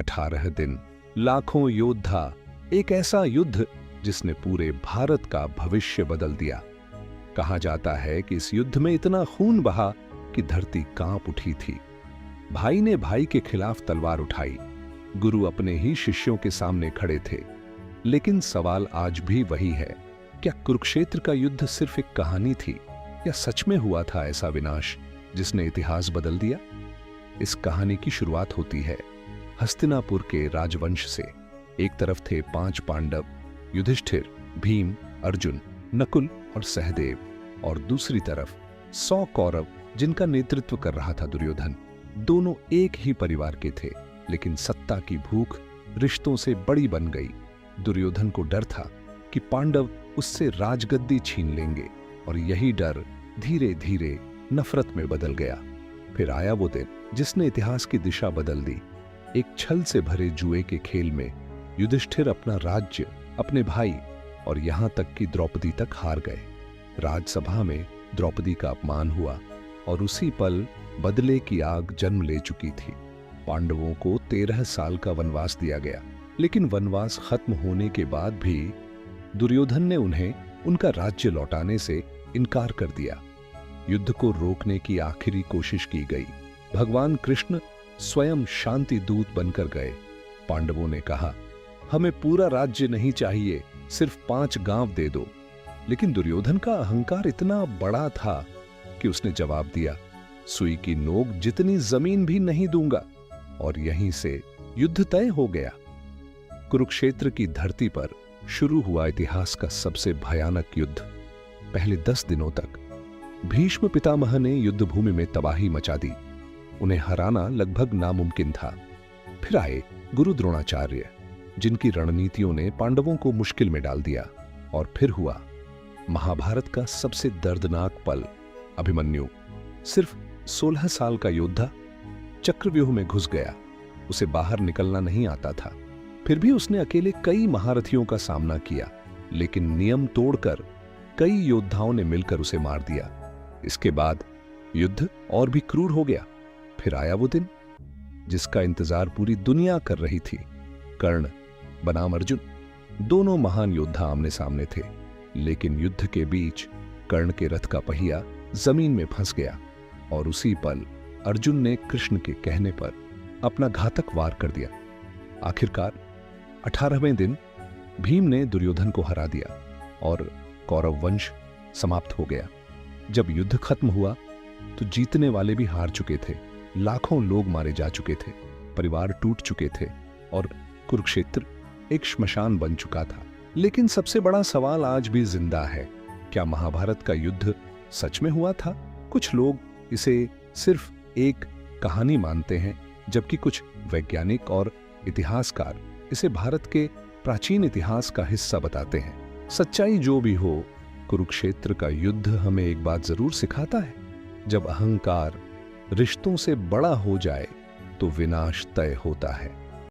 18 दिन, लाखों योद्धा, एक ऐसा युद्ध जिसने पूरे भारत का भविष्य बदल दिया। कहा जाता है कि इस युद्ध में इतना खून बहा कि धरती कांप उठी थी। भाई ने भाई के खिलाफ तलवार उठाई, गुरु अपने ही शिष्यों के सामने खड़े थे। लेकिन सवाल आज भी वही है, क्या कुरुक्षेत्र का युद्ध सिर्फ एक कहानी थी या सच में हुआ था ऐसा विनाश जिसने इतिहास बदल दिया? इस कहानी की शुरुआत होती है हस्तिनापुर के राजवंश से। एक तरफ थे 5 पांडव, युधिष्ठिर, भीम, अर्जुन, नकुल और सहदेव, और दूसरी तरफ 100 कौरव जिनका नेतृत्व कर रहा था दुर्योधन। दोनों एक ही परिवार के थे, लेकिन सत्ता की भूख रिश्तों से बड़ी बन गई। दुर्योधन को डर था कि पांडव उससे राजगद्दी छीन लेंगे, और यही डर धीरे धीरे नफरत में बदल गया। फिर आया वो दिन जिसने इतिहास की दिशा बदल दी। एक छल से भरे जुए के खेल में युधिष्ठिर अपना राज्य, अपने भाई और यहां तक कि द्रौपदी तक हार गए। राजसभा में द्रौपदी का अपमान हुआ और उसी पल बदले की आग जन्म ले चुकी थी। पांडवों को 13 साल का वनवास दिया गया, लेकिन वनवास खत्म होने के बाद भी दुर्योधन ने उन्हें उनका राज्य लौटाने से इनकार कर दिया। युद्ध को रोकने की आखिरी कोशिश की गई। भगवान कृष्ण स्वयं शांति दूत बनकर गए। पांडवों ने कहा, हमें पूरा राज्य नहीं चाहिए, सिर्फ 5 गांव दे दो। लेकिन दुर्योधन का अहंकार इतना बड़ा था कि उसने जवाब दिया, सुई की नोक जितनी जमीन भी नहीं दूंगा। और यहीं से युद्ध तय हो गया। कुरुक्षेत्र की धरती पर शुरू हुआ इतिहास का सबसे भयानक युद्ध। पहले 10 दिनों तक भीष्म पितामह ने युद्ध भूमि में तबाही मचा दी। उन्हें हराना लगभग नामुमकिन था। फिर आए गुरु द्रोणाचार्य, जिनकी रणनीतियों ने पांडवों को मुश्किल में डाल दिया। और फिर हुआ महाभारत का सबसे दर्दनाक पल, अभिमन्यु। सिर्फ 16 साल का योद्धा चक्रव्यूह में घुस गया। उसे बाहर निकलना नहीं आता था। फिर भी उसने अकेले कई महारथियों का सामना किया, लेकिन नियम तोड़कर कई योद्धाओं ने मिलकर उसे मार दिया। इसके बाद युद्ध और भी क्रूर हो गया। फिर आया वो दिन जिसका इंतजार पूरी दुनिया कर रही थी। कर्ण बनाम अर्जुन, दोनों महान योद्धा आमने सामने थे। लेकिन युद्ध के बीच कर्ण के रथ का पहिया जमीन में फंस गया, और उसी पल अर्जुन ने कृष्ण के कहने पर अपना घातक वार कर दिया। आखिरकार 18वें दिन भीम ने दुर्योधन को हरा दिया और कौरव वंश समाप्त हो गया। जब युद्ध खत्म हुआ तो जीतने वाले भी हार चुके थे। लाखों लोग मारे जा चुके थे, परिवार टूट चुके थे, और कुरुक्षेत्र एक श्मशान बन चुका था। लेकिन सबसे बड़ा सवाल आज भी जिंदा है, क्या महाभारत का युद्ध सच में हुआ था? कुछ लोग इसे सिर्फ एक कहानी मानते हैं, जबकि कुछ वैज्ञानिक और इतिहासकार इसे भारत के प्राचीन इतिहास का हिस्सा बताते हैं। सच्चाई जो भी हो, कुरुक्षेत्र का युद्ध हमें एक बात जरूर सिखाता है, जब अहंकार रिश्तों से बड़ा हो जाए तो विनाश तय होता है।